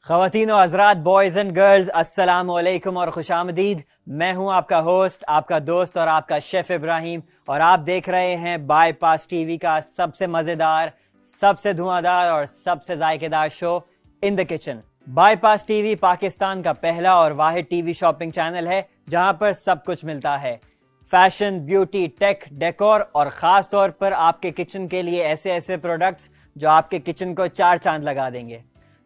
ख़वातीन व हज़रात, boys and girls, अस्सलामु अलैकुम और खुशामदीद। मैं हूं आपका होस्ट, आपका दोस्त और आपका शेफ़ इब्राहिम, और आप देख रहे हैं बाईपास टीवी का सबसे मज़ेदार, सबसे धुआंधार और सबसे जायकेदार show in the kitchen. Bypass TV Pakistan का पहला और वाहिद टीवी शॉपिंग चैनल है जहां पर सब कुछ मिलता है। फैशन, ब्यूटी, टेक, डेकोर और ख़ास तौर पर आपके किचन के लिए ऐसे ऐसे प्रोडक्ट्स जो आपके किचन को चार चांद लगा देंगे।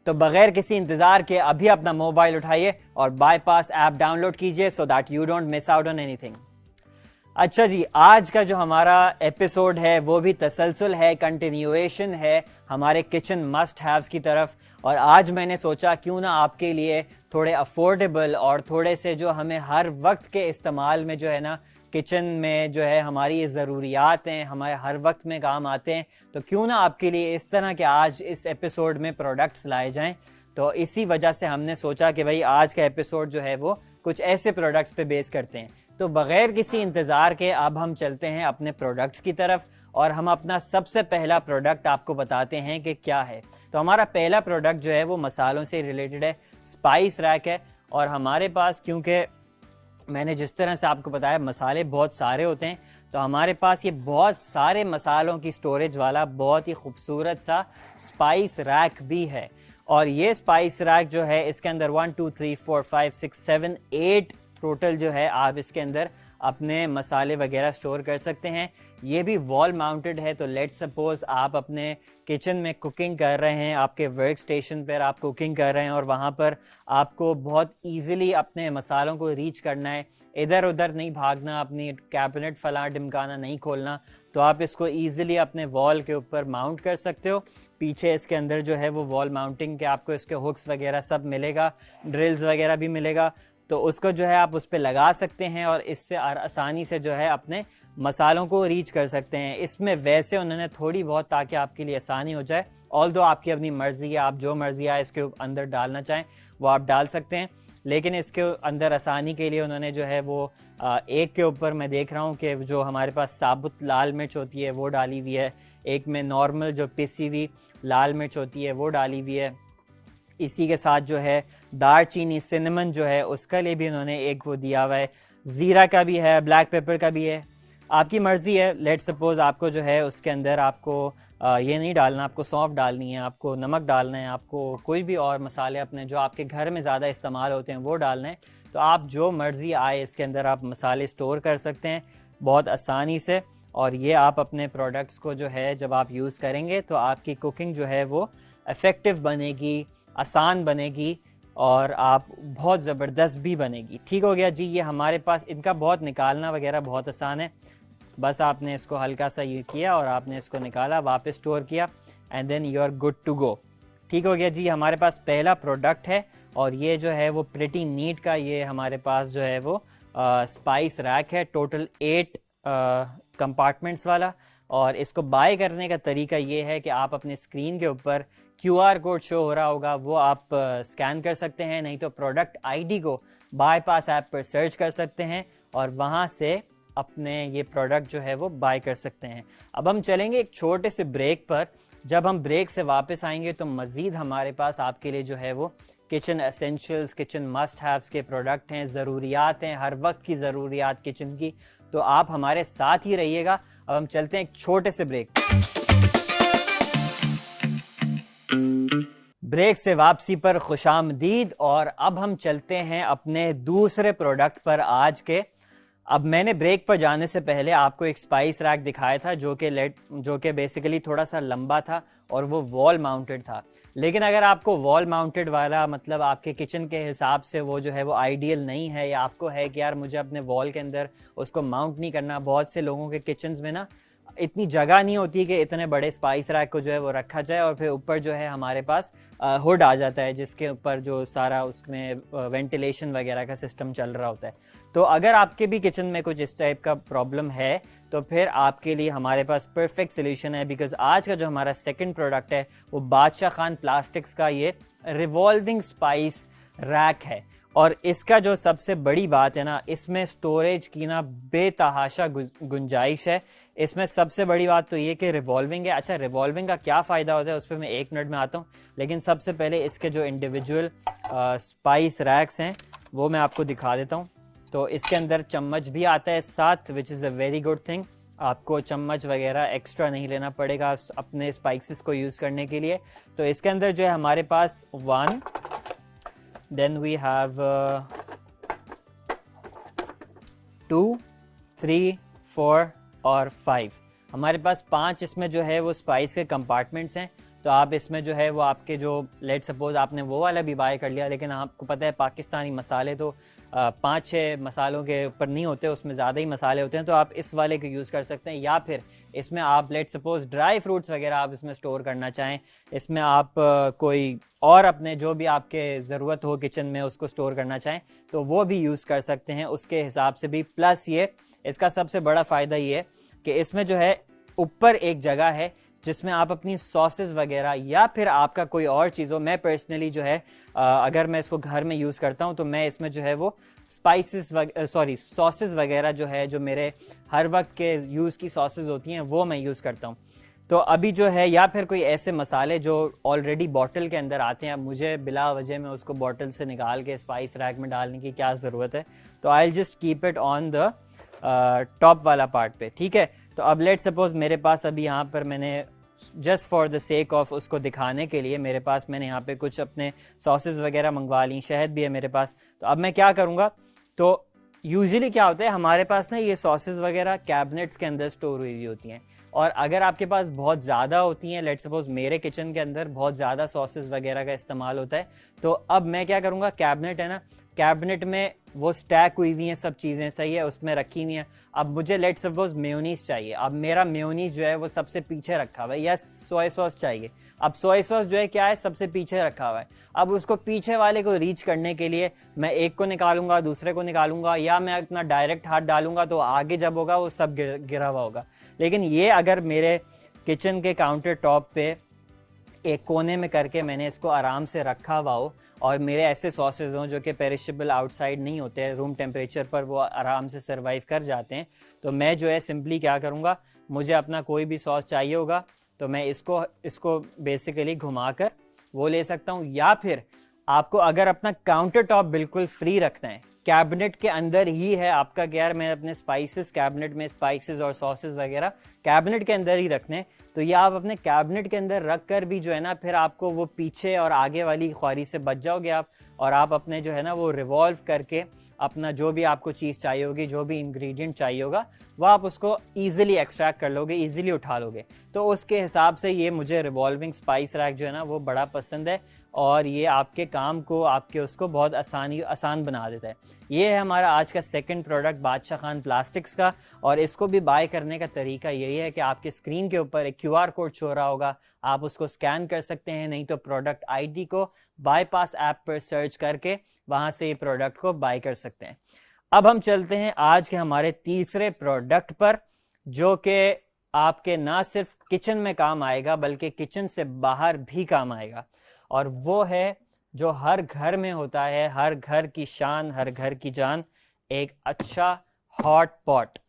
तो बगैर किसी इंतजार के अभी अपना मोबाइल उठाइए और बाईपास ऐप डाउनलोड कीजिए so that you don't miss out on anything. अच्छा जी, आज का जो हमारा एपिसोड है वो भी तसलसल है, कंटिन्यूएशन है हमारे किचन मस्ट हैव्स की तरफ। और आज मैंने सोचा क्यों ना आपके लिए थोड़े अफोर्डेबल और थोड़े से जो हमें हर वक्त के इस्तेमाल में जो है ना किचन में जो है हमारी ये ज़रूरियात हैं, हमारे हर वक्त में काम आते हैं, तो क्यों ना आपके लिए इस तरह के आज इस एपिसोड में प्रोडक्ट्स लाए जाएं। तो इसी वजह से हमने सोचा कि भाई आज का एपिसोड जो है वो कुछ ऐसे प्रोडक्ट्स पे बेस करते हैं। तो बगैर किसी इंतज़ार के अब हम चलते हैं अपने प्रोडक्ट्स की तरफ और हम अपना सबसे पहला प्रोडक्ट आपको बताते हैं कि क्या है। तो हमारा पहला प्रोडक्ट जो है वो मसालों से रिलेटेड है, स्पाइस रैक है। और हमारे पास, क्योंकि मैंने जिस तरह से आपको बताया मसाले बहुत सारे होते हैं, तो हमारे पास ये बहुत सारे मसालों की स्टोरेज वाला बहुत ही खूबसूरत सा स्पाइस रैक भी है। और ये स्पाइस रैक जो है इसके अंदर 1 2 3 4 5 6 7 8 टोटल जो है आप इसके अंदर अपने मसाले वगैरह स्टोर कर सकते हैं। ये भी वॉल माउंटेड है, तो लेट सपोज आप अपने किचन में कुकिंग कर रहे हैं, आपके वर्क स्टेशन पर आप कुकिंग कर रहे हैं और वहाँ पर आपको बहुत इजीली अपने मसालों को रीच करना है, इधर उधर नहीं भागना, अपनी कैबिनेट फला ढिमकाना नहीं खोलना, तो आप इसको इजीली अपने वॉल के ऊपर माउंट कर सकते हो। पीछे इसके अंदर जो है वो वॉल माउंटिंग के आपको इसके हुक्स वगैरह सब मिलेगा, ड्रिल्स वगैरह भी मिलेगा, तो उसको जो है आप उस पर लगा सकते हैं और इससे आसानी से जो है अपने मसालों को रीच कर सकते हैं। इसमें वैसे उन्होंने थोड़ी बहुत, ताकि आपके लिए आसानी हो जाए, ऑल्दो आपकी अपनी मर्जी है, आप जो मर्जी है इसके अंदर डालना चाहें वो आप डाल सकते हैं, लेकिन इसके अंदर आसानी के लिए उन्होंने जो है वो एक के ऊपर मैं देख रहा हूँ कि जो हमारे पास साबुत लाल मिर्च होती है वो डाली हुई है, एक में नॉर्मल जो पिसी हुई लाल मिर्च होती है वो डाली हुई है। इसी के साथ जो है दालचीनी, सिनेमन जो है उसका लिए भी उन्होंने एक वो दिया हुआ है, ज़ीरा का भी है, ब्लैक पेपर का भी है, आपकी मर्ज़ी है। लेट सपोज आपको जो है उसके अंदर आपको ये नहीं डालना, आपको सौंफ डालनी है, आपको नमक डालना है, आपको कोई भी और मसाले अपने जो आपके घर में ज़्यादा इस्तेमाल होते हैं वो डालना है, तो आप जो मर्ज़ी आए इसके अंदर आप मसाले स्टोर कर सकते हैं बहुत आसानी से। और ये आप अपने प्रोडक्ट्स को जो है जब आप यूज़ करेंगे तो आपकी कुकिंग जो है वो इफ़ेक्टिव बनेगी, आसान बनेगी और आप बहुत ज़बरदस्त भी बनेगी। ठीक हो गया जी। ये हमारे पास इनका बहुत निकालना वगैरह बहुत आसान है, बस आपने इसको हल्का सा ये किया और आपने इसको निकाला, वापस स्टोर किया, and then you are good to go. ठीक हो गया जी। हमारे पास पहला प्रोडक्ट है और ये जो है वो प्रिटी नीट का, ये हमारे पास जो है वो स्पाइस रैक है, टोटल 8 कंपार्टमेंट्स वाला। और इसको बाय करने का तरीका ये है कि आप अपने स्क्रीन के ऊपर QR कोड शो हो रहा होगा, वो आप स्कैन कर सकते हैं, नहीं तो प्रोडक्ट ID को बाईपास ऐप पर सर्च कर सकते हैं और वहाँ से अपने ये प्रोडक्ट जो है वो बाय कर सकते हैं। अब हम चलेंगे एक छोटे से ब्रेक पर। जब हम ब्रेक से वापस आएंगे तो मज़ीद हमारे पास आपके लिए जो है वो kitchen essentials, kitchen must haves के प्रोडक्ट हैं, ज़रूरियात हैं, हर वक्त की ज़रूरियात किचन की, तो आप हमारे साथ ही रहिएगा। अब हम चलते हैं एक छोटे से ब्रेक से वापसी पर खुशामदीद। और अब हम चलते हैं अपने दूसरे प्रोडक्ट पर आज के। अब मैंने ब्रेक पर जाने से पहले आपको एक स्पाइस रैक दिखाया था जो कि बेसिकली थोड़ा सा लंबा था और वो वॉल माउंटेड था। लेकिन अगर आपको वॉल माउंटेड वाला, मतलब आपके किचन के हिसाब से वो जो है वो आइडियल नहीं है, या आपको है कि यार मुझे अपने वॉल के अंदर उसको माउंट नहीं करना, बहुत से लोगों के किचन्स में ना इतनी जगह नहीं होती कि इतने बड़े स्पाइस रैक को जो है वो रखा जाए, और फिर ऊपर जो है हमारे पास हुड आ जाता है जिसके ऊपर जो सारा उसमें वेंटिलेशन वगैरह का सिस्टम चल रहा होता है। तो अगर आपके भी किचन में कुछ इस टाइप का प्रॉब्लम है तो फिर आपके लिए हमारे पास परफेक्ट सोल्यूशन है, बिकॉज आज का जो हमारा सेकंड प्रोडक्ट है वो बादशाह खान प्लास्टिक्स का ये रिवॉल्विंग स्पाइस रैक है। और इसका जो सबसे बड़ी बात है ना, इसमें स्टोरेज की ना बेतहाशा गुंजाइश है। इसमें सबसे बड़ी बात तो ये कि रिवॉल्विंग है। अच्छा, रिवॉल्विंग का क्या फ़ायदा होता है उस पर मैं 1 मिनट में आता हूँ, लेकिन सबसे पहले इसके जो इंडिविजुअल स्पाइस रैक्स हैं वो मैं आपको दिखा देता हूँ। तो इसके अंदर चम्मच भी आता है साथ, which is a very good thing. आपको चम्मच वगैरह एक्स्ट्रा नहीं लेना पड़ेगा अपने स्पाइसेस को यूज़ करने के लिए। तो इसके अंदर जो है हमारे पास 1, देन वी हैव 2, 3, 4 और 5। हमारे पास 5 इसमें जो है वो स्पाइस के कंपार्टमेंट्स हैं। तो आप इसमें जो है वो आपके जो लेट सपोज आपने वो वाला भी बाय कर लिया, लेकिन आपको पता है पाकिस्तानी मसाले तो 5-6 मसालों के ऊपर नहीं होते, उसमें ज़्यादा ही मसाले होते हैं, तो आप इस वाले को यूज़ कर सकते हैं। या फिर इसमें आप लेट सपोज ड्राई फ्रूट्स वगैरह आप इसमें स्टोर करना चाहें, इसमें आप कोई और अपने जो भी आपके ज़रूरत हो किचन में उसको स्टोर करना चाहें तो वो भी यूज़ कर सकते हैं उसके हिसाब से भी। प्लस ये इसका सबसे बड़ा फ़ायदा ये है कि इसमें जो है ऊपर एक जगह है जिसमें आप अपनी सॉसेस वगैरह या फिर आपका कोई और चीज़ हो। मैं पर्सनली जो है अगर मैं इसको घर में यूज़ करता हूँ तो मैं इसमें जो है वो सॉसेस वगैरह जो है, जो मेरे हर वक्त के यूज़ की सॉसेस होती हैं वो मैं यूज़ करता हूँ। तो अभी जो है, या फिर कोई ऐसे मसाले जो ऑलरेडी बॉटल के अंदर आते हैं, अब मुझे बिला वजह में उसको बॉटल से निकाल के स्पाइस रैक में डालने की क्या ज़रूरत है। तो I just keep it on the top वाला पार्ट पे, ठीक है। तो अब लेट सपोज मेरे पास अभी यहाँ पर मैंने just for the sake of उसको दिखाने के लिए मेरे पास मैंने यहाँ पे कुछ अपने सॉसेस वगैरह मंगवा ली, शहद भी है मेरे पास। तो अब मैं क्या करूँगा, तो यूजुअली क्या होता है हमारे पास ना ये सॉसेस वगैरह कैबिनेट्स के अंदर स्टोर हुई होती हैं, और अगर आपके पास बहुत ज़्यादा होती हैं, लेट सपोज मेरे किचन के अंदर बहुत ज़्यादा सॉसेस वगैरह का इस्तेमाल होता है, तो अब मैं क्या करूँगा, कैबिनेट है ना, कैबिनेट में वो स्टैक हुई हुई हैं सब चीज़ें, सही है, उसमें रखी हुई हैं। अब मुझे लेट सपोज मेयोनीज चाहिए, अब मेरा मेयोनीज जो है वो सबसे पीछे रखा हुआ है, या सोया सॉस चाहिए, अब सोया सॉस जो है क्या है सबसे पीछे रखा हुआ है। अब उसको पीछे वाले को रीच करने के लिए मैं एक को निकालूंगा, दूसरे को निकालूंगा, या मैं अपना डायरेक्ट हाथ डालूंगा तो आगे जब होगा वो सब गिरा हुआ होगा। लेकिन ये अगर मेरे किचन के काउंटर टॉप पे एक कोने में करके मैंने इसको आराम से रखा हुआ हो, और मेरे ऐसे सॉसेज हों जो कि पेरिशेबल आउटसाइड नहीं होते हैं, रूम टेम्परेचर पर वो आराम से सर्वाइव कर जाते हैं, तो मैं जो है सिंपली क्या करूँगा, मुझे अपना कोई भी सॉस चाहिए होगा तो मैं इसको बेसिकली घुमाकर वो ले सकता हूँ। या फिर आपको अगर अपना काउंटर टॉप बिल्कुल फ्री रखना है, कैबिनेट के अंदर ही है आपका कि यार मैं अपने स्पाइसेस कैबिनेट में स्पाइसेस और सॉसेस वगैरह कैबिनेट के अंदर ही रखने, तो ये आप अपने कैबिनेट के अंदर रख कर भी जो है ना, फिर आपको वो पीछे और आगे वाली ख्वारी से बच जाओगे आप, और आप अपने जो है ना वो रिवॉल्व करके अपना जो भी आपको चीज़ चाहिए होगी, जो भी इंग्रेडिएंट चाहिए होगा, वो आप उसको ईजिली एक्सट्रैक्ट कर लोगे, ईजिली उठा लोगे। तो उसके हिसाब से ये मुझे रिवॉल्विंग स्पाइस रैक जो है ना वो बड़ा पसंद है, और ये आपके काम को, आपके उसको बहुत आसान बना देता है। ये है हमारा आज का सेकंड प्रोडक्ट बादशाह खान प्लास्टिक्स का, और इसको भी बाय करने का तरीका यही है कि आपके स्क्रीन के ऊपर एक QR कोड शो रहा होगा, आप उसको स्कैन कर सकते हैं, नहीं तो प्रोडक्ट ID को बाईपास ऐप पर सर्च करके वहां से ये प्रोडक्ट को बाय कर सकते हैं। अब हम चलते हैं आज के हमारे तीसरे प्रोडक्ट पर, जो कि आपके ना सिर्फ किचन में काम आएगा बल्कि किचन से बाहर भी काम आएगा, और वो है जो हर घर में होता है, हर घर की शान, हर घर की जान, एक अच्छा हॉट पॉट।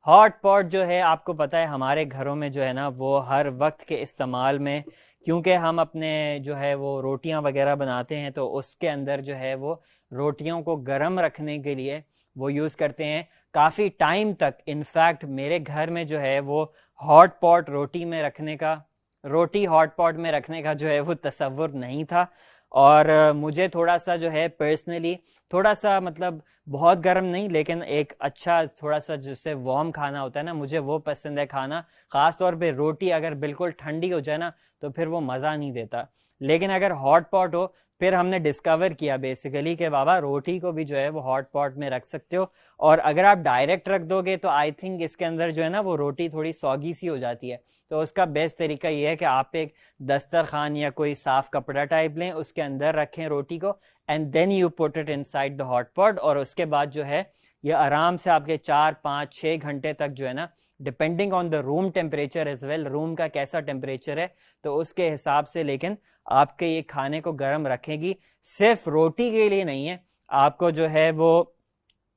हॉट पॉट जो है आपको पता है हमारे घरों में जो है ना वो हर वक्त के इस्तेमाल में, क्योंकि हम अपने जो है वो रोटियां वगैरह बनाते हैं, तो उसके अंदर जो है वो रोटियों को गर्म रखने के लिए वो यूज़ करते हैं काफ़ी टाइम तक। इनफैक्ट मेरे घर में जो है वो हॉट पॉट रोटी हॉट पॉट में रखने का जो है वो तसव्वुर नहीं था, और मुझे थोड़ा सा जो है पर्सनली थोड़ा सा मतलब बहुत गर्म नहीं, लेकिन एक अच्छा थोड़ा सा जिससे वार्म खाना होता है ना, मुझे वो पसंद है खाना। ख़ास तौर पे रोटी अगर बिल्कुल ठंडी हो जाए ना तो फिर वो मज़ा नहीं देता, लेकिन अगर हॉट पॉट हो, फिर हमने डिस्कवर किया बेसिकली कि बाबा रोटी को भी जो है वो हॉट पॉट में रख सकते हो, और अगर आप डायरेक्ट रख दोगे तो आई थिंक इसके अंदर जो है ना वो रोटी थोड़ी सौगी सी हो जाती है। तो उसका बेस्ट तरीका ये है कि आप एक दस्तरखान या कोई साफ कपड़ा टाइप लें, उसके अंदर रखें रोटी को, and then you put it inside the hot pot, और उसके बाद जो है ये आराम से आपके 4-5-6 घंटे तक जो है ना, depending on the room temperature as well, room का कैसा टेम्परेचर है तो उसके हिसाब से, लेकिन आपके ये खाने को गर्म रखेगी। सिर्फ रोटी के लिए नहीं है, आपको जो है वो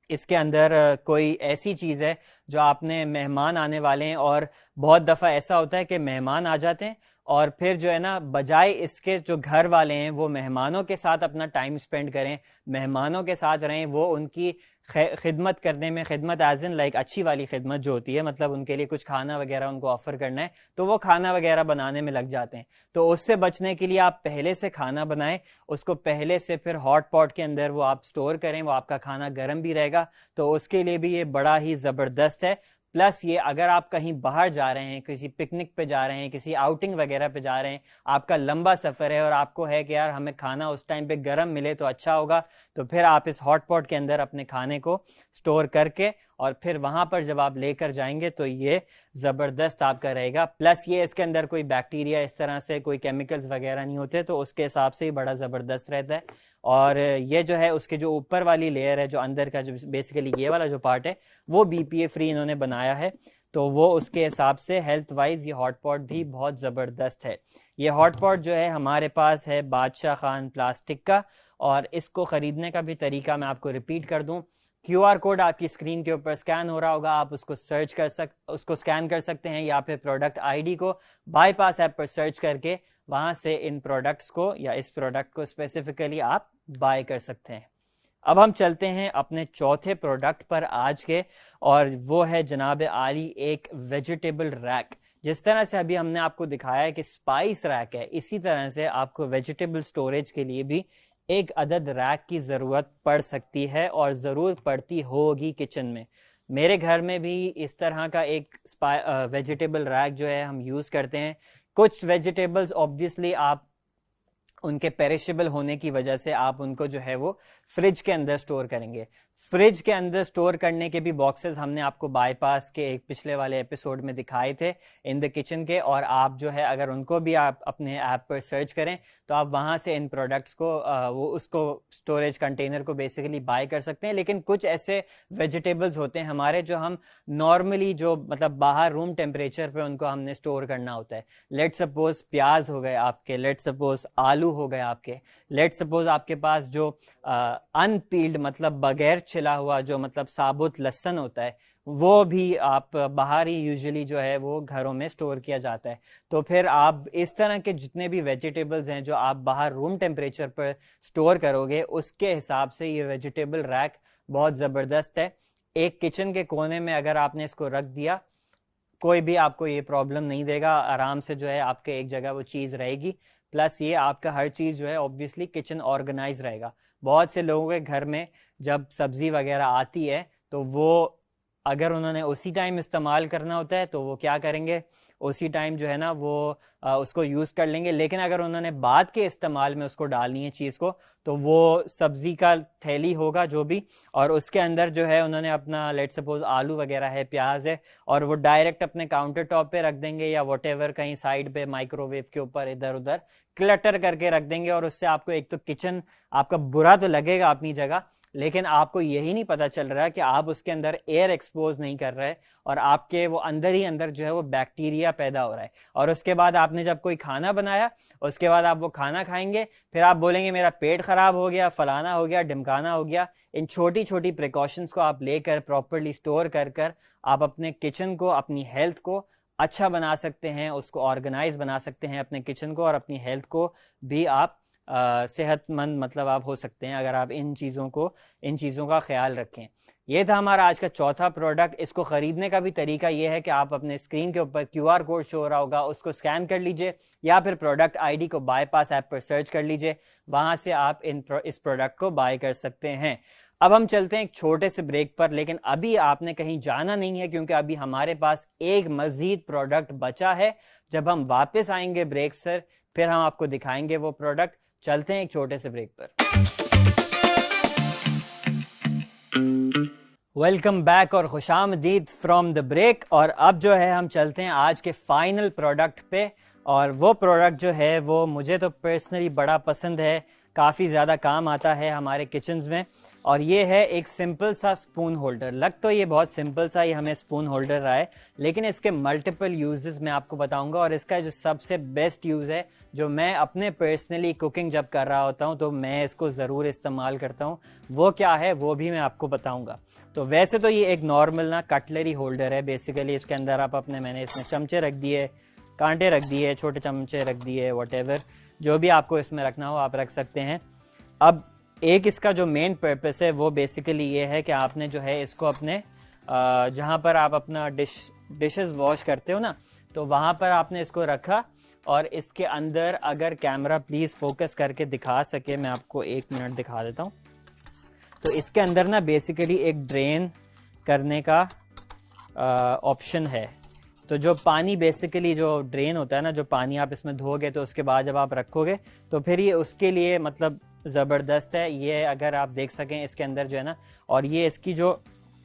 इसके अंदर कोई ऐसी चीज़ है जो आपने मेहमान आने वाले हैं, और बहुत दफ़ा ऐसा होता है कि मेहमान आ जाते हैं और फिर जो है ना, बजाय इसके जो घर वाले हैं वो मेहमानों के साथ अपना टाइम स्पेंड करें, मेहमानों के साथ रहें, वो उनकी खिदमत करने में, खिदमत एज इन लाइक अच्छी वाली खिदमत जो होती है, मतलब उनके लिए कुछ खाना वगैरह उनको ऑफर करना है, तो वो खाना वगैरह बनाने में लग जाते हैं। तो उससे बचने के लिए आप पहले से खाना बनाएं, उसको पहले से फिर हॉट पॉट के अंदर वो आप स्टोर करें, वो आपका खाना गर्म भी रहेगा। तो उसके लिए भी ये बड़ा ही ज़बरदस्त है। प्लस ये अगर आप कहीं बाहर जा रहे हैं, किसी पिकनिक पे जा रहे हैं, किसी आउटिंग वगैरह पे जा रहे हैं, आपका लंबा सफ़र है और आपको है कि यार हमें खाना उस टाइम पे गर्म मिले तो अच्छा होगा, तो फिर आप इस हॉट पॉट के अंदर अपने खाने को स्टोर करके और फिर वहाँ पर जब आप लेकर जाएंगे तो ये ज़बरदस्त आपका रहेगा। प्लस ये इसके अंदर कोई बैक्टीरिया इस तरह से कोई केमिकल्स वगैरह नहीं होते, तो उसके हिसाब से ही बड़ा ज़बरदस्त रहता है। और ये जो है उसके जो ऊपर वाली लेयर है, जो अंदर का जो बेसिकली ये वाला जो पार्ट है, वो BPA फ्री इन्होंने बनाया है, तो वो उसके हिसाब से हेल्थ वाइज ये हॉट पॉट भी बहुत ज़बरदस्त है। ये हॉट पॉट जो है हमारे पास है बादशाह खान प्लास्टिक का, और इसको ख़रीदने का भी तरीका मैं आपको रिपीट कर दूं। QR कोड आपकी स्क्रीन के ऊपर स्कैन हो रहा होगा, आप उसको उसको स्कैन कर सकते हैं, या फिर प्रोडक्ट ID को बाईपास ऐप पर सर्च करके वहाँ से इन प्रोडक्ट्स को या इस प्रोडक्ट को स्पेसिफिकली आप बाय कर सकते हैं। अब हम चलते हैं अपने चौथे प्रोडक्ट पर आज के, और वो है जनाब आली एक वेजिटेबल रैक। जिस तरह से अभी हमने आपको दिखाया है कि स्पाइस रैक है, इसी तरह से आपको वेजिटेबल स्टोरेज के लिए भी एक अदद रैक की ज़रूरत पड़ सकती है, और ज़रूर पड़ती होगी किचन में। मेरे घर में भी इस तरह का एक वेजिटेबल रैक जो है हम यूज़ करते हैं। कुछ वेजिटेबल्स ऑब्वियसली आप उनके पेरिशेबल होने की वजह से आप उनको जो है वो फ्रिज के अंदर स्टोर करेंगे। फ्रिज के अंदर स्टोर करने के भी बॉक्सेस हमने आपको बाईपास के एक पिछले वाले एपिसोड में दिखाए थे इन द किचन के, और आप जो है अगर उनको भी आप अपने ऐप पर सर्च करें तो आप वहां से इन प्रोडक्ट्स को वो उसको स्टोरेज कंटेनर को बेसिकली बाय कर सकते हैं। लेकिन कुछ ऐसे वेजिटेबल्स होते हैं हमारे जो हम नॉर्मली जो मतलब बाहर रूम टेम्परेचर पे उनको हमने स्टोर करना होता है। लेट सपोज प्याज हो गए आपके, लेट सपोज आलू हो गए आपके, लेट सपोज आपके पास जो अनपील्ड मतलब बगैर छिला हुआ जो मतलब साबुत लहसुन होता है, वो भी आप बाहर ही यूजुअली जो है वो घरों में स्टोर किया जाता है। तो फिर आप इस तरह के जितने भी वेजिटेबल्स हैं जो आप बाहर रूम टेम्परेचर पर स्टोर करोगे, उसके हिसाब से ये वेजिटेबल रैक बहुत ज़बरदस्त है। एक किचन के कोने में अगर आपने इसको रख दिया, कोई भी आपको ये प्रॉब्लम नहीं देगा, आराम से जो है आपके एक जगह वो चीज़ रहेगी। प्लस ये आपका हर चीज़ जो है ऑब्वियसली किचन ऑर्गेनाइज रहेगा। बहुत से लोगों के घर में जब सब्जी वगैरह आती है तो वो अगर उन्होंने उसी टाइम इस्तेमाल करना होता है तो वो क्या करेंगे, उसी टाइम जो है ना वो उसको यूज़ कर लेंगे। लेकिन अगर उन्होंने बाद के इस्तेमाल में उसको डालनी है चीज़ को, तो वो सब्जी का थैली होगा जो भी, और उसके अंदर जो है उन्होंने अपना लेट सपोज आलू वगैरह है, प्याज है, और वो डायरेक्ट अपने काउंटर टॉप पे रख देंगे या वॉटेवर कहीं साइड पे माइक्रोवेव के ऊपर इधर उधर क्लटर करके रख देंगे। और उससे आपको एक तो किचन आपका बुरा तो लगेगा अपनी जगह, लेकिन आपको यही नहीं पता चल रहा है कि आप उसके अंदर एयर एक्सपोज नहीं कर रहे, और आपके वो अंदर ही अंदर जो है वो बैक्टीरिया पैदा हो रहा है। और उसके बाद आपने जब कोई खाना बनाया, उसके बाद आप वो खाना खाएंगे, फिर आप बोलेंगे मेरा पेट खराब हो गया, फलाना हो गया, ढिमकाना हो गया। इन छोटी छोटी प्रिकॉशंस को आप लेकर प्रॉपरली स्टोर कर कर आप अपने किचन को, अपनी हेल्थ को अच्छा बना सकते हैं, उसको ऑर्गेनाइज बना सकते हैं अपने किचन को, और अपनी हेल्थ को भी आप सेहतमंद मतलब आप हो सकते हैं अगर आप इन चीज़ों का ख्याल रखें। ये था हमारा आज का चौथा प्रोडक्ट। इसको ख़रीदने का भी तरीका ये है कि आप अपने स्क्रीन के ऊपर QR कोड शो हो रहा होगा, उसको स्कैन कर लीजिए, या फिर प्रोडक्ट ID को बाईपास ऐप पर सर्च कर लीजिए, वहाँ से आप इस प्रोडक्ट को बाय कर सकते हैं। अब हम चलते हैं एक छोटे से ब्रेक पर, लेकिन अभी आपने कहीं जाना नहीं है, क्योंकि अभी हमारे पास एक मज़ीद प्रोडक्ट बचा है। जब हम वापस आएंगे ब्रेक से, फिर हम आपको दिखाएंगे वो प्रोडक्ट। चलते हैं एक छोटे से ब्रेक पर। वेलकम बैक और खुशामदीद फ्रॉम द ब्रेक। और अब जो है हम चलते हैं आज के फाइनल प्रोडक्ट पे, और वो प्रोडक्ट जो है वो मुझे तो पर्सनली बड़ा पसंद है, काफ़ी ज़्यादा काम आता है हमारे किचन्स में। और ये है एक सिंपल सा स्पून होल्डर। लग तो ये बहुत सिंपल सा ही हमें स्पून होल्डर रहा है, लेकिन इसके मल्टीपल यूजेस मैं आपको बताऊंगा। और इसका जो सबसे बेस्ट यूज है, जो मैं अपने पर्सनली कुकिंग जब कर रहा होता हूँ तो मैं इसको ज़रूर इस्तेमाल करता हूँ, वो क्या है वो भी मैं आपको बताऊंगा। तो वैसे तो ये एक नॉर्मल ना कटलरी होल्डर है बेसिकली। इसके अंदर आप अपने, मैंने इसमें चमचे रख दिए, कांटे रख दिए, छोटे चमचे रख दिए, व्हाटएवर जो भी आपको इसमें रखना हो आप रख सकते हैं। अब एक इसका जो मेन पर्पस है वो बेसिकली ये है कि आपने जो है इसको अपने जहाँ पर आप अपना डिशेस वॉश करते हो ना, तो वहाँ पर आपने इसको रखा। और इसके अंदर अगर कैमरा प्लीज़ फोकस करके दिखा सके, मैं आपको 1 मिनट दिखा देता हूँ। तो इसके अंदर ना बेसिकली एक ड्रेन करने का ऑप्शन है। तो जो पानी बेसिकली जो ड्रेन होता है ना, जो पानी आप इसमें धोगे तो उसके बाद जब आप रखोगे तो फिर ये उसके लिए मतलब ज़बरदस्त है। ये अगर आप देख सकें इसके अंदर जो है ना, और ये इसकी जो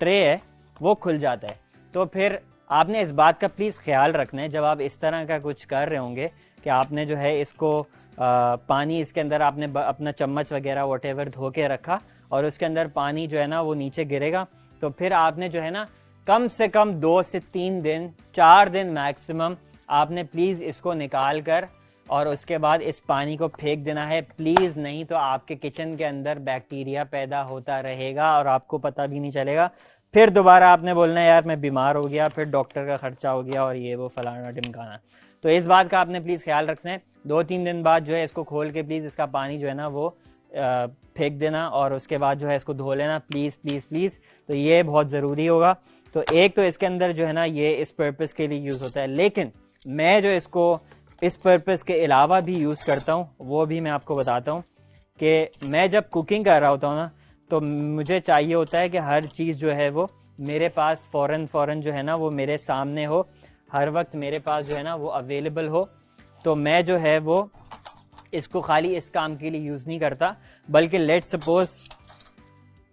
ट्रे है वो खुल जाता है। तो फिर आपने इस बात का प्लीज़ ख्याल रखना है जब आप इस तरह का कुछ कर रहे होंगे कि आपने जो है इसको पानी इसके अंदर आपने अपना चम्मच वगैरह व्हाटएवर धो के रखा और उसके अंदर पानी जो है ना वो नीचे गिरेगा। तो फिर आपने जो है ना कम से कम 2 से 3 दिन, 4 दिन मैक्सिमम आपने प्लीज़ इसको निकाल कर और उसके बाद इस पानी को फेंक देना है प्लीज़। नहीं तो आपके किचन के अंदर बैक्टीरिया पैदा होता रहेगा और आपको पता भी नहीं चलेगा। फिर दोबारा आपने बोलना है यार मैं बीमार हो गया, फिर डॉक्टर का खर्चा हो गया और ये वो फलाना ढिमकाना। तो इस बात का आपने प्लीज़ ख्याल रखना है। 2-3 दिन बाद जो है इसको खोल के प्लीज़ इसका पानी जो है ना वो फेंक देना और उसके बाद जो है इसको धो लेना प्लीज़ प्लीज़ प्लीज़। तो ये बहुत ज़रूरी होगा। तो एक तो इसके अंदर जो है ना ये इस पर्पस के लिए यूज़ होता है, लेकिन मैं जो इसको इस पर्पस के अलावा भी यूज़ करता हूँ वो भी मैं आपको बताता हूँ। कि मैं जब कुकिंग कर रहा होता हूँ ना, तो मुझे चाहिए होता है कि हर चीज़ जो है वो मेरे पास फ़ौरन जो है ना वो मेरे सामने हो, हर वक्त मेरे पास जो है ना वो अवेलेबल हो। तो मैं जो है वो इसको खाली इस काम के लिए यूज़ नहीं करता, बल्कि लेट सपोज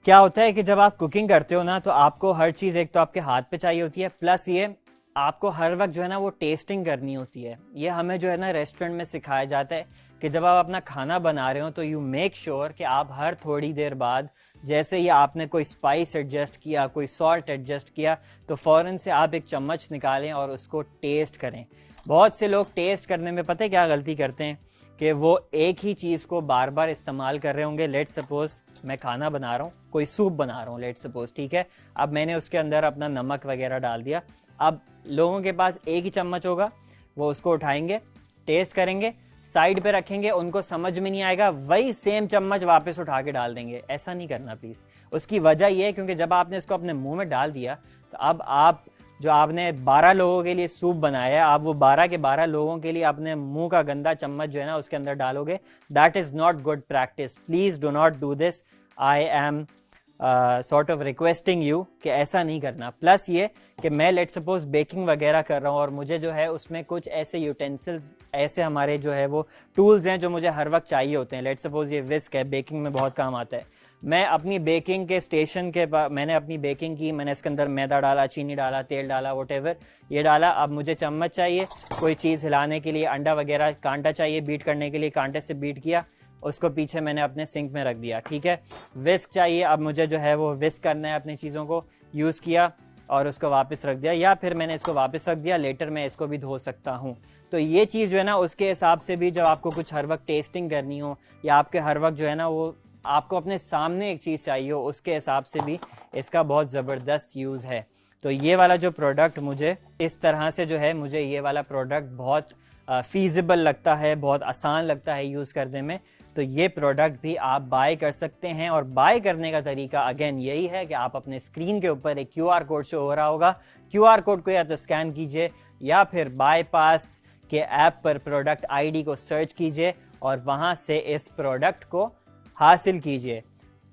क्या होता है कि जब आप कुकिंग करते हो ना तो आपको हर चीज़ एक तो आपके हाथ पे चाहिए होती है, प्लस ये आपको हर वक्त जो है ना वो टेस्टिंग करनी होती है। ये हमें जो है ना रेस्टोरेंट में सिखाया जाता है कि जब आप अपना खाना बना रहे हो तो यू मेक श्योर कि आप हर थोड़ी देर बाद, जैसे ही आपने कोई स्पाइस एडजस्ट किया, कोई सॉल्ट एडजस्ट किया, तो फ़ौरन से आप एक चम्मच निकालें और उसको टेस्ट करें। बहुत से लोग टेस्ट करने में पता है क्या गलती करते हैं कि वो एक ही चीज़ को बार बार इस्तेमाल कर रहे होंगे। लेट सपोज मैं खाना बना रहा हूँ, कोई सूप बना रहा हूँ लेट सपोज, ठीक है। अब मैंने उसके अंदर अपना नमक वगैरह डाल दिया। अब लोगों के पास एक ही चम्मच होगा, वो उसको उठाएंगे, टेस्ट करेंगे, साइड पे रखेंगे, उनको समझ में नहीं आएगा, वही सेम चम्मच वापस उठा के डाल देंगे। ऐसा नहीं करना प्लीज़। उसकी वजह यह है क्योंकि जब आपने इसको अपने मुंह में डाल दिया तो अब आप जो आपने 12 लोगों के लिए सूप बनाया है, आप वो 12 के 12 लोगों के लिए अपने मुंह का गंदा चम्मच जो है ना उसके अंदर डालोगे। That is not good practice. Please do not do this. I am sort of requesting you कि ऐसा नहीं करना। प्लस ये कि मैं लेट सपोज बेकिंग वगैरह कर रहा हूँ और मुझे जो है उसमें कुछ ऐसे यूटेंसिल्स, ऐसे हमारे जो है वो टूल्स हैं जो मुझे हर वक्त चाहिए होते हैं। लेट सपोज ये विस्क है, बेकिंग में बहुत काम आता है। मैं अपनी बेकिंग के स्टेशन के मैंने अपनी बेकिंग की, मैंने इसके अंदर मैदा डाला, चीनी डाला, तेल डाला, व्हाटएवर ये डाला। अब मुझे चम्मच चाहिए कोई चीज़ हिलाने के लिए, अंडा वगैरह, कांटा चाहिए बीट करने के लिए, कांटे से बीट किया, उसको पीछे मैंने अपने सिंक में रख दिया, ठीक है। विस्क चाहिए, अब मुझे जो है वो विस्क करना है, अपनी चीज़ों को यूज़ किया और उसको वापस रख दिया, या फिर मैंने इसको वापस रख दिया, लेटर मैं इसको भी धो सकता हूँ। तो ये चीज़ जो है ना उसके हिसाब से भी जब आपको कुछ हर वक्त टेस्टिंग करनी हो या आपके हर वक्त जो है ना वो आपको अपने सामने एक चीज़ चाहिए हो, उसके हिसाब से भी इसका बहुत ज़बरदस्त यूज़ है। तो ये वाला जो प्रोडक्ट मुझे इस तरह से जो है, मुझे ये वाला प्रोडक्ट बहुत फीजिबल लगता है, बहुत आसान लगता है यूज़ करने में। तो ये प्रोडक्ट भी आप बाय कर सकते हैं। और बाय करने का तरीका अगेन यही है कि आप अपने स्क्रीन के ऊपर एक QR कोड शो हो रहा होगा, QR कोड को या तो स्कैन कीजिए या फिर बाईपास के ऐप पर प्रोडक्ट ID को सर्च कीजिए और वहाँ से इस प्रोडक्ट को हासिल कीजिए।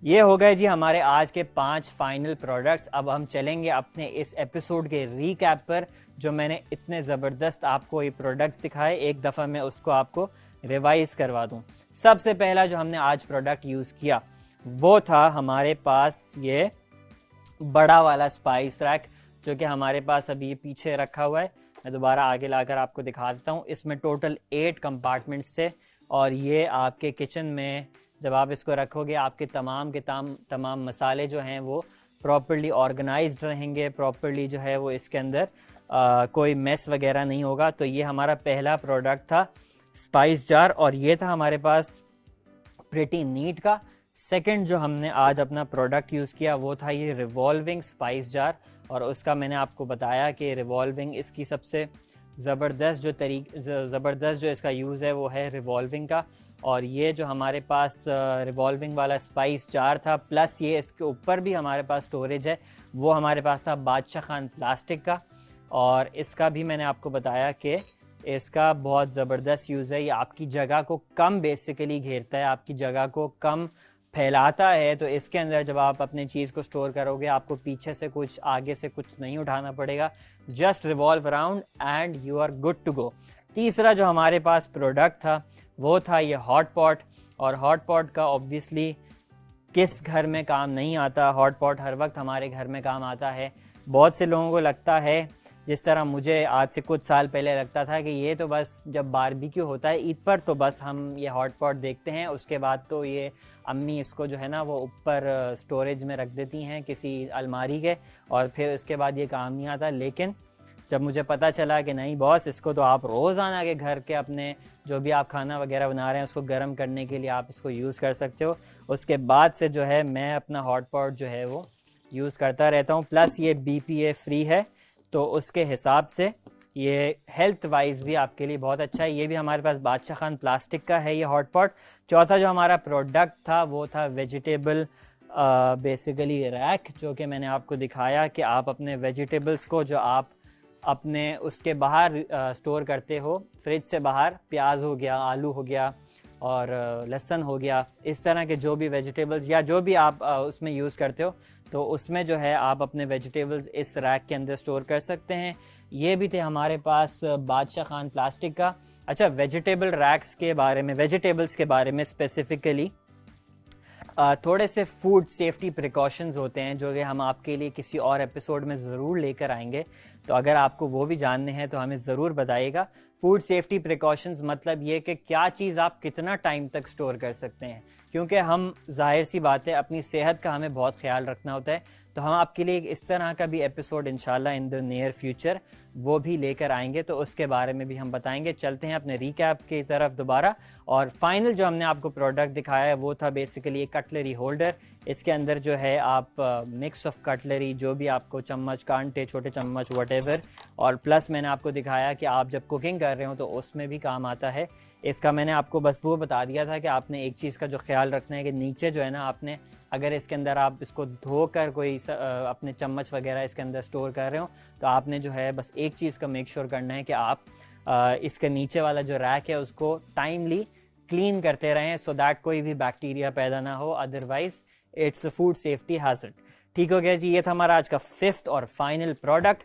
ये हो गए जी हमारे आज के 5 फाइनल प्रोडक्ट्स। अब हम चलेंगे अपने इस एपिसोड के रीकैप पर, जो मैंने इतने ज़बरदस्त आपको ये प्रोडक्ट सिखाए, एक दफ़ा मैं उसको आपको रिवाइज करवा दूं। सबसे पहला जो हमने आज प्रोडक्ट यूज़ किया वो था हमारे पास ये बड़ा वाला स्पाइस रैक, जो कि हमारे पास अभी ये पीछे रखा हुआ है। मैं दोबारा आगे लाकर आपको दिखा देता हूँ। इसमें टोटल 8 कंपार्टमेंट्स थे और ये आपके किचन में जब आप इसको रखोगे आपके तमाम मसाले जो हैं वो प्रॉपर्ली ऑर्गेनाइज्ड रहेंगे, प्रॉपर्ली जो है वो इसके अंदर कोई मेस वगैरह नहीं होगा। तो ये हमारा पहला प्रोडक्ट था स्पाइस जार, और ये था हमारे पास प्रिटी नीट का। सेकंड जो हमने आज अपना प्रोडक्ट यूज़ किया वो था ये रिवॉल्विंग स्पाइस जार, और उसका मैंने आपको बताया कि रिवॉल्विंग इसकी सबसे ज़बरदस्त जो इसका यूज़ है वो है रिवॉल्विंग का। और ये जो हमारे पास रिवॉल्विंग वाला स्पाइस जार था, प्लस ये इसके ऊपर भी हमारे पास स्टोरेज है, वो हमारे पास था बादशाह खान प्लास्टिक का। और इसका भी मैंने आपको बताया कि इसका बहुत ज़बरदस्त यूज़ है, ये आपकी जगह को कम बेसिकली घेरता है, आपकी जगह को कम फैलाता है। तो इसके अंदर जब आप अपनी चीज़ को स्टोर करोगे आपको पीछे से कुछ आगे से कुछ नहीं उठाना पड़ेगा, just revolve around and you are good to go. तीसरा जो हमारे पास प्रोडक्ट था वो था ये हॉट पॉट, और हॉट पॉट का ऑब्वियसली किस घर में काम नहीं आता, हॉट पॉट हर वक्त हमारे घर में काम आता है। बहुत से लोगों को लगता है, जिस तरह मुझे आज से कुछ साल पहले लगता था कि ये तो बस जब बारबेक्यू होता है ईद पर तो बस हम ये हॉट पॉट देखते हैं, उसके बाद तो ये अम्मी इसको जो है ना वो ऊपर स्टोरेज में रख देती हैं किसी अलमारी के, और फिर उसके बाद ये काम नहीं आता। लेकिन जब मुझे पता चला कि नहीं बॉस, इसको तो आप रोज़ाना के घर के अपने जो भी आप खाना वगैरह बना रहे हैं उसको गर्म करने के लिए आप इसको यूज़ कर सकते हो, उसके बाद से जो है मैं अपना हॉट पॉट जो है वो यूज़ करता रहता हूँ। प्लस ये BPA फ्री है, तो उसके हिसाब से ये हेल्थ वाइज भी आपके लिए बहुत अच्छा है। ये भी हमारे पास बादशाह खान प्लास्टिक का है ये हॉट पॉट। चौथा जो हमारा प्रोडक्ट था वो था वेजिटेबल बेसिकली रैक, जो कि मैंने आपको दिखाया कि आप अपने वेजिटेबल्स को जो आप अपने उसके बाहर स्टोर करते हो, फ्रिज से बाहर, प्याज हो गया, आलू हो गया और लहसुन हो गया, इस तरह के जो भी वेजिटेबल्स या जो भी आप उसमें यूज़ करते हो, तो उसमें जो है आप अपने वेजिटेबल्स इस रैक के अंदर स्टोर कर सकते हैं। ये भी थे हमारे पास बादशाह खान प्लास्टिक का। अच्छा, वेजिटेबल्स के बारे में स्पेसिफिकली थोड़े से फूड सेफ्टी प्रिकॉशंस होते हैं जो कि हम आपके लिए किसी और एपिसोड में ज़रूर लेकर आएंगे, तो अगर आपको वो भी जानने हैं तो हमें ज़रूर बताइएगा। फूड सेफ्टी प्रिकॉशंस मतलब ये कि क्या चीज़ आप कितना टाइम तक स्टोर कर सकते हैं, क्योंकि हम जाहिर सी बात है अपनी सेहत का हमें बहुत ख्याल रखना होता है। तो हम आपके लिए इस तरह का भी एपिसोड इंशाल्लाह इन द नियर फ्यूचर वो भी लेकर आएंगे, तो उसके बारे में भी हम बताएंगे। चलते हैं अपने रिकैप की तरफ दोबारा, और फाइनल जो हमने आपको प्रोडक्ट दिखाया है वो था बेसिकली एक कटलरी होल्डर। इसके अंदर जो है आप मिक्स ऑफ कटलरी, जो भी आपको चम्मच, कांटे, छोटे चम्मच, व्हाटएवर, और प्लस मैंने आपको दिखाया कि आप जब कुकिंग कर रहे हो तो उसमें भी काम आता है। इसका मैंने आपको बस वो बता दिया था कि आपने एक चीज़ का जो ख्याल रखना है कि नीचे जो है ना, आपने अगर इसके अंदर आप इसको धोकर कोई अपने चम्मच वगैरह इसके अंदर स्टोर कर रहे हो, तो आपने जो है बस एक चीज़ का मेक श्योर करना है कि आप इसके नीचे वाला जो रैक है उसको टाइमली क्लीन करते रहें, सो दैट कोई भी बैक्टीरिया पैदा ना हो, otherwise it's a food safety hazard. ठीक हो गया जी, ये था हमारा आज का 5th और फाइनल प्रोडक्ट।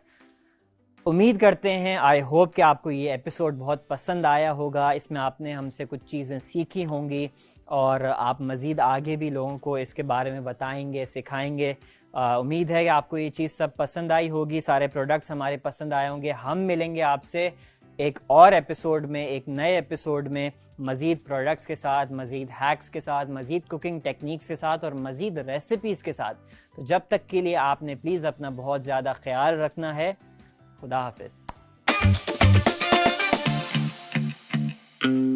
उम्मीद करते हैं, आई होप कि आपको ये एपिसोड बहुत पसंद आया होगा। इसमें आपने हमसे कुछ चीज़ें सीखी होंगी और आप मज़ीद आगे भी लोगों को इसके बारे में बताएंगे, सिखाएंगे। उम्मीद है कि आपको ये चीज़ सब पसंद आई होगी, सारे प्रोडक्ट्स हमारे पसंद आए होंगे। हम मिलेंगे आपसे एक और एपिसोड में, एक नए एपिसोड में, मज़ीद प्रोडक्ट्स के साथ, मज़ीद हैक्स के साथ, मज़ीद कुकिंग टेक्निक्स के साथ और मज़ीद रेसिपीज़ के साथ। तो जब तक के लिए आपने प्लीज़ अपना बहुत ज़्यादा ख्याल रखना है। खुदा हाफिज़।